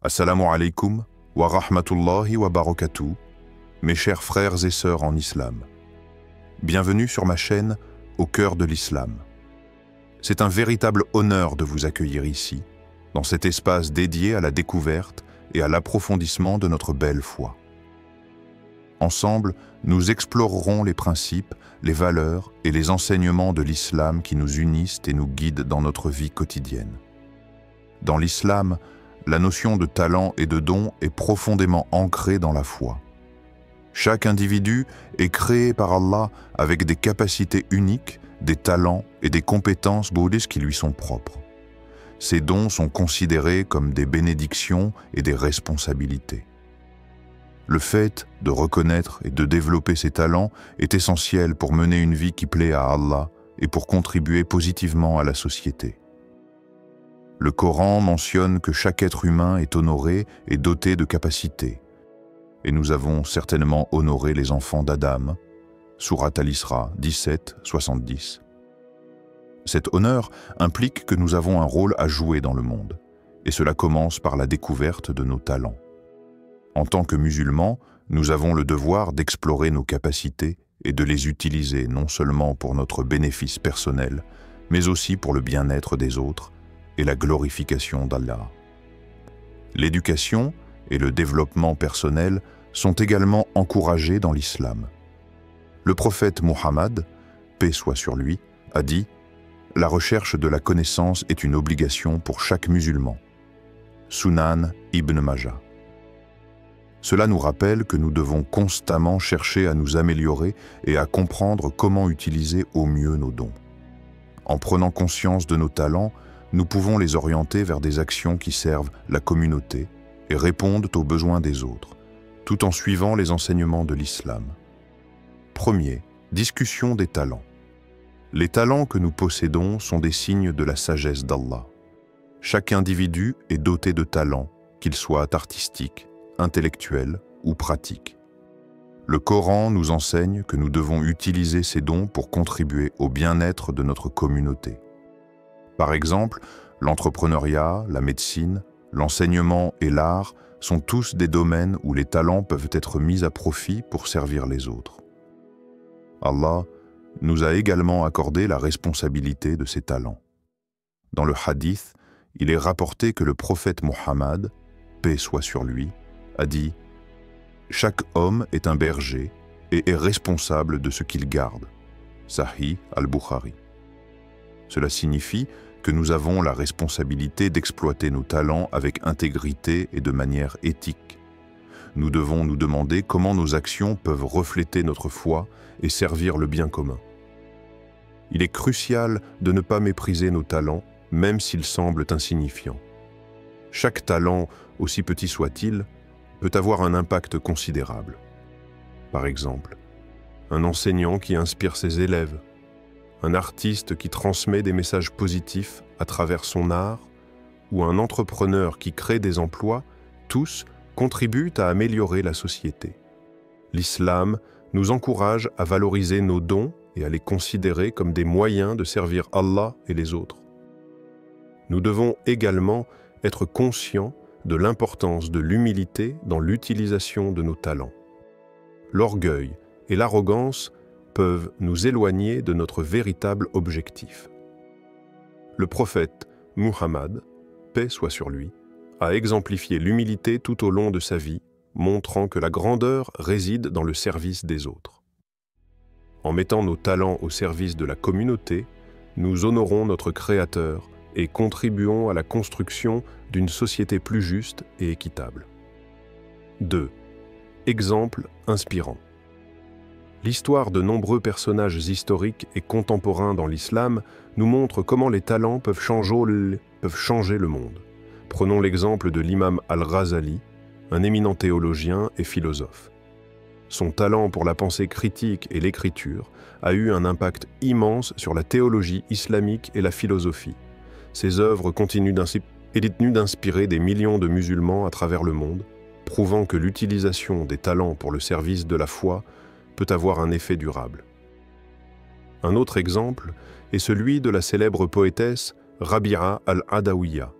Assalamu alaikum wa rahmatullahi wa barakatuh, mes chers frères et sœurs en islam. Bienvenue sur ma chaîne Au cœur de l'islam. C'est un véritable honneur de vous accueillir ici, dans cet espace dédié à la découverte et à l'approfondissement de notre belle foi. Ensemble, nous explorerons les principes, les valeurs et les enseignements de l'islam qui nous unissent et nous guident dans notre vie quotidienne. Dans l'islam, la notion de talent et de don est profondément ancrée dans la foi. Chaque individu est créé par Allah avec des capacités uniques, des talents et des compétences bouddhistes qui lui sont propres. Ces dons sont considérés comme des bénédictions et des responsabilités. Le fait de reconnaître et de développer ces talents est essentiel pour mener une vie qui plaît à Allah et pour contribuer positivement à la société. Le Coran mentionne que chaque être humain est honoré et doté de capacités. Et nous avons certainement honoré les enfants d'Adam, Sourate Al-Isra 17, 70. Cet honneur implique que nous avons un rôle à jouer dans le monde, et cela commence par la découverte de nos talents. En tant que musulmans, nous avons le devoir d'explorer nos capacités et de les utiliser non seulement pour notre bénéfice personnel, mais aussi pour le bien-être des autres et la glorification d'Allah. L'éducation et le développement personnel sont également encouragés dans l'islam. Le prophète Muhammad, paix soit sur lui, a dit « La recherche de la connaissance est une obligation pour chaque musulman. » Sunan Ibn Majah. Cela nous rappelle que nous devons constamment chercher à nous améliorer et à comprendre comment utiliser au mieux nos dons. En prenant conscience de nos talents, nous pouvons les orienter vers des actions qui servent la communauté et répondent aux besoins des autres, tout en suivant les enseignements de l'islam. Premier, discussion des talents. Les talents que nous possédons sont des signes de la sagesse d'Allah. Chaque individu est doté de talents, qu'ils soient artistiques, intellectuels ou pratiques. Le Coran nous enseigne que nous devons utiliser ces dons pour contribuer au bien-être de notre communauté. Par exemple, l'entrepreneuriat, la médecine, l'enseignement et l'art sont tous des domaines où les talents peuvent être mis à profit pour servir les autres. Allah nous a également accordé la responsabilité de ces talents. Dans le hadith, il est rapporté que le prophète Muhammad, paix soit sur lui, a dit « Chaque homme est un berger et est responsable de ce qu'il garde. » Sahih al-Bukhari. Cela signifie que nous avons la responsabilité d'exploiter nos talents avec intégrité et de manière éthique. Nous devons nous demander comment nos actions peuvent refléter notre foi et servir le bien commun. Il est crucial de ne pas mépriser nos talents, même s'ils semblent insignifiants. Chaque talent, aussi petit soit-il, peut avoir un impact considérable. Par exemple, un enseignant qui inspire ses élèves, un artiste qui transmet des messages positifs à travers son art, ou un entrepreneur qui crée des emplois, tous contribuent à améliorer la société. L'islam nous encourage à valoriser nos dons et à les considérer comme des moyens de servir Allah et les autres. Nous devons également être conscients de l'importance de l'humilité dans l'utilisation de nos talents. L'orgueil et l'arrogance peuvent nous éloigner de notre véritable objectif. Le prophète Muhammad, paix soit sur lui, a exemplifié l'humilité tout au long de sa vie, montrant que la grandeur réside dans le service des autres. En mettant nos talents au service de la communauté, nous honorons notre Créateur et contribuons à la construction d'une société plus juste et équitable. 2. Exemple inspirant. L'histoire de nombreux personnages historiques et contemporains dans l'islam nous montre comment les talents peuvent changer le monde. Prenons l'exemple de l'imam Al-Ghazali, un éminent théologien et philosophe. Son talent pour la pensée critique et l'écriture a eu un impact immense sur la théologie islamique et la philosophie. Ses œuvres continuent d'inspirer des millions de musulmans à travers le monde, prouvant que l'utilisation des talents pour le service de la foi peut avoir un effet durable. Un autre exemple est celui de la célèbre poétesse Rabi'a al-Adawiya,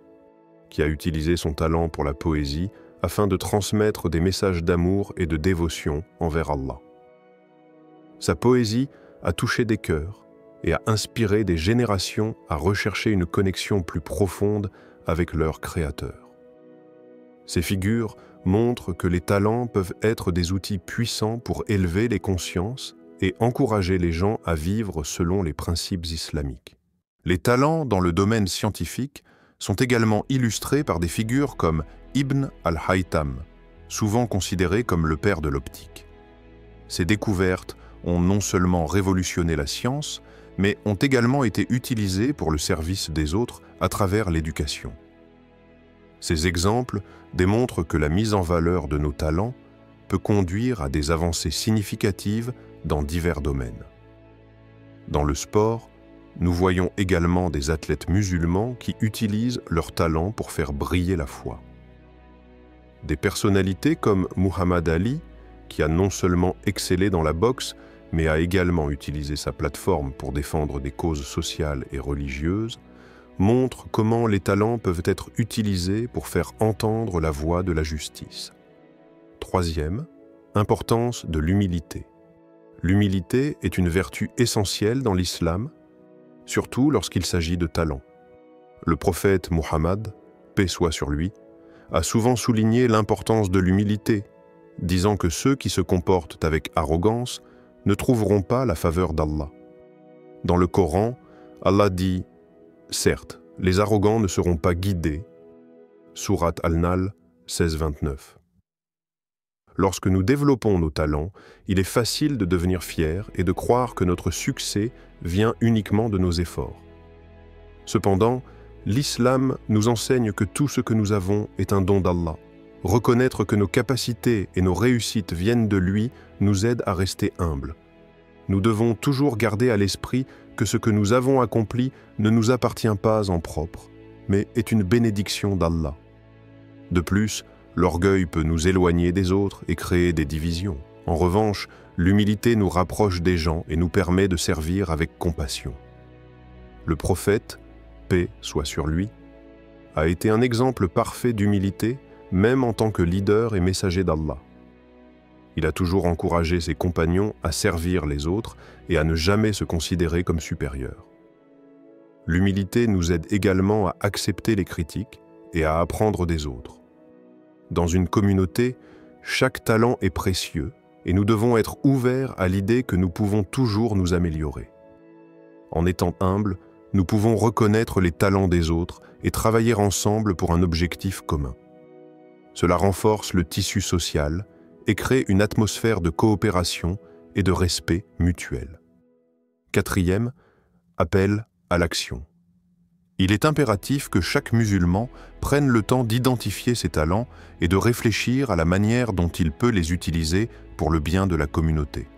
qui a utilisé son talent pour la poésie afin de transmettre des messages d'amour et de dévotion envers Allah. Sa poésie a touché des cœurs et a inspiré des générations à rechercher une connexion plus profonde avec leur créateur. Ces figures montrent que les talents peuvent être des outils puissants pour élever les consciences et encourager les gens à vivre selon les principes islamiques. Les talents dans le domaine scientifique sont également illustrés par des figures comme Ibn al-Haytham, souvent considéré comme le père de l'optique. Ses découvertes ont non seulement révolutionné la science, mais ont également été utilisées pour le service des autres à travers l'éducation. Ces exemples démontrent que la mise en valeur de nos talents peut conduire à des avancées significatives dans divers domaines. Dans le sport, nous voyons également des athlètes musulmans qui utilisent leur talent pour faire briller la foi. Des personnalités comme Muhammad Ali, qui a non seulement excellé dans la boxe, mais a également utilisé sa plateforme pour défendre des causes sociales et religieuses, montrent comment les talents peuvent être utilisés pour faire entendre la voix de la justice. Troisième, importance de l'humilité. L'humilité est une vertu essentielle dans l'islam, surtout lorsqu'il s'agit de talent. Le prophète Muhammad, paix soit sur lui, a souvent souligné l'importance de l'humilité, disant que ceux qui se comportent avec arrogance ne trouveront pas la faveur d'Allah. Dans le Coran, Allah dit « Certes, les arrogants ne seront pas guidés » Sourate Al-Nahl 16-29. Lorsque nous développons nos talents, il est facile de devenir fier et de croire que notre succès vient uniquement de nos efforts. Cependant, l'islam nous enseigne que tout ce que nous avons est un don d'Allah. Reconnaître que nos capacités et nos réussites viennent de lui nous aide à rester humbles. Nous devons toujours garder à l'esprit que ce que nous avons accompli ne nous appartient pas en propre, mais est une bénédiction d'Allah. De plus, l'orgueil peut nous éloigner des autres et créer des divisions. En revanche, l'humilité nous rapproche des gens et nous permet de servir avec compassion. Le prophète, paix soit sur lui, a été un exemple parfait d'humilité, même en tant que leader et messager d'Allah. Il a toujours encouragé ses compagnons à servir les autres et à ne jamais se considérer comme supérieurs. L'humilité nous aide également à accepter les critiques et à apprendre des autres. Dans une communauté, chaque talent est précieux et nous devons être ouverts à l'idée que nous pouvons toujours nous améliorer. En étant humbles, nous pouvons reconnaître les talents des autres et travailler ensemble pour un objectif commun. Cela renforce le tissu social et crée une atmosphère de coopération et de respect mutuel. Quatrième, appel à l'action. Il est impératif que chaque musulman prenne le temps d'identifier ses talents et de réfléchir à la manière dont il peut les utiliser pour le bien de la communauté.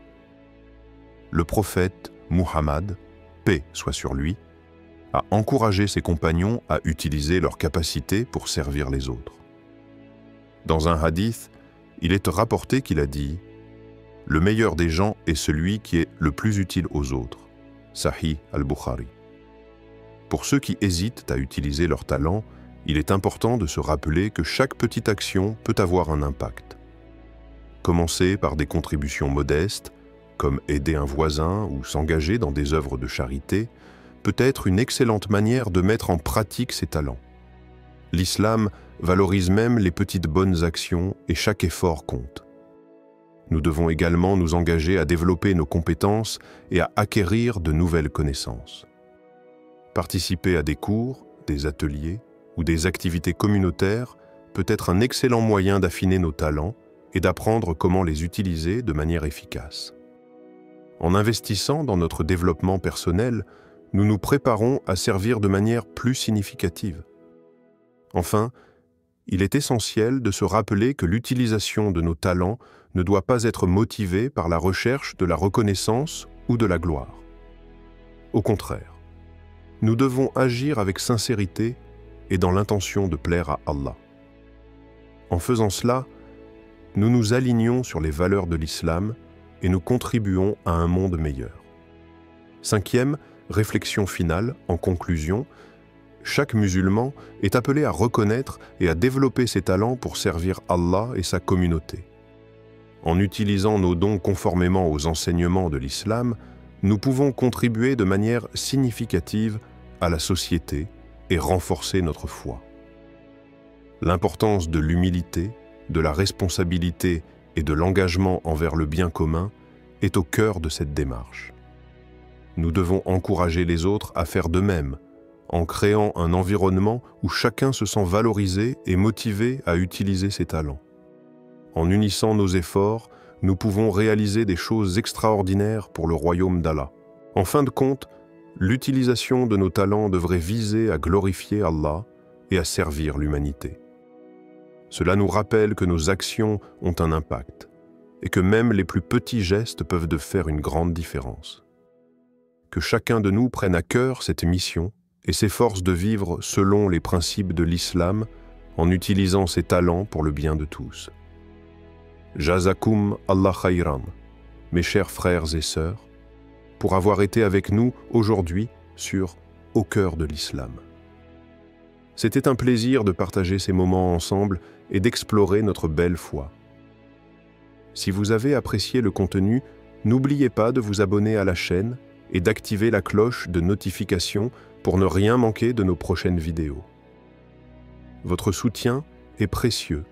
Le prophète Muhammad, paix soit sur lui, a encouragé ses compagnons à utiliser leurs capacités pour servir les autres. Dans un hadith, il est rapporté qu'il a dit « Le meilleur des gens est celui qui est le plus utile aux autres. » Sahih al-Bukhari. Pour ceux qui hésitent à utiliser leur talent, il est important de se rappeler que chaque petite action peut avoir un impact. Commencer par des contributions modestes, comme aider un voisin ou s'engager dans des œuvres de charité, peut être une excellente manière de mettre en pratique ses talents. L'islam valorise même les petites bonnes actions et chaque effort compte. Nous devons également nous engager à développer nos compétences et à acquérir de nouvelles connaissances. Participer à des cours, des ateliers ou des activités communautaires peut être un excellent moyen d'affiner nos talents et d'apprendre comment les utiliser de manière efficace. En investissant dans notre développement personnel, nous nous préparons à servir de manière plus significative. Enfin, il est essentiel de se rappeler que l'utilisation de nos talents ne doit pas être motivée par la recherche de la reconnaissance ou de la gloire. Au contraire, nous devons agir avec sincérité et dans l'intention de plaire à Allah. En faisant cela, nous nous alignons sur les valeurs de l'islam et nous contribuons à un monde meilleur. Cinquième, réflexion finale, en conclusion, Chaque musulman est appelé à reconnaître et à développer ses talents pour servir Allah et sa communauté. En utilisant nos dons conformément aux enseignements de l'islam, nous pouvons contribuer de manière significative à la société et renforcer notre foi. L'importance de l'humilité, de la responsabilité et de l'engagement envers le bien commun est au cœur de cette démarche. Nous devons encourager les autres à faire de même, en créant un environnement où chacun se sent valorisé et motivé à utiliser ses talents. En unissant nos efforts, nous pouvons réaliser des choses extraordinaires pour le royaume d'Allah. En fin de compte, l'utilisation de nos talents devrait viser à glorifier Allah et à servir l'humanité. Cela nous rappelle que nos actions ont un impact et que même les plus petits gestes peuvent faire une grande différence. Que chacun de nous prenne à cœur cette mission et s'efforce de vivre selon les principes de l'islam en utilisant ses talents pour le bien de tous. Jazakum Allah khayran, mes chers frères et sœurs, pour avoir été avec nous aujourd'hui sur Au cœur de l'islam. C'était un plaisir de partager ces moments ensemble et d'explorer notre belle foi. Si vous avez apprécié le contenu, n'oubliez pas de vous abonner à la chaîne et d'activer la cloche de notification pour ne rien manquer de nos prochaines vidéos. Votre soutien est précieux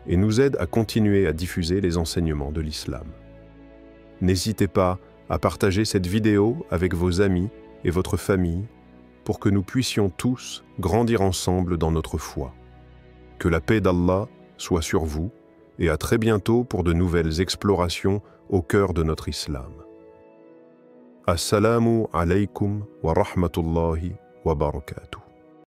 et nous aide à continuer à diffuser les enseignements de l'islam. N'hésitez pas à partager cette vidéo avec vos amis et votre famille pour que nous puissions tous grandir ensemble dans notre foi. Que la paix d'Allah soit sur vous et à très bientôt pour de nouvelles explorations au cœur de notre islam. Assalamu alaykum wa rahmatullahi wa barakatuh.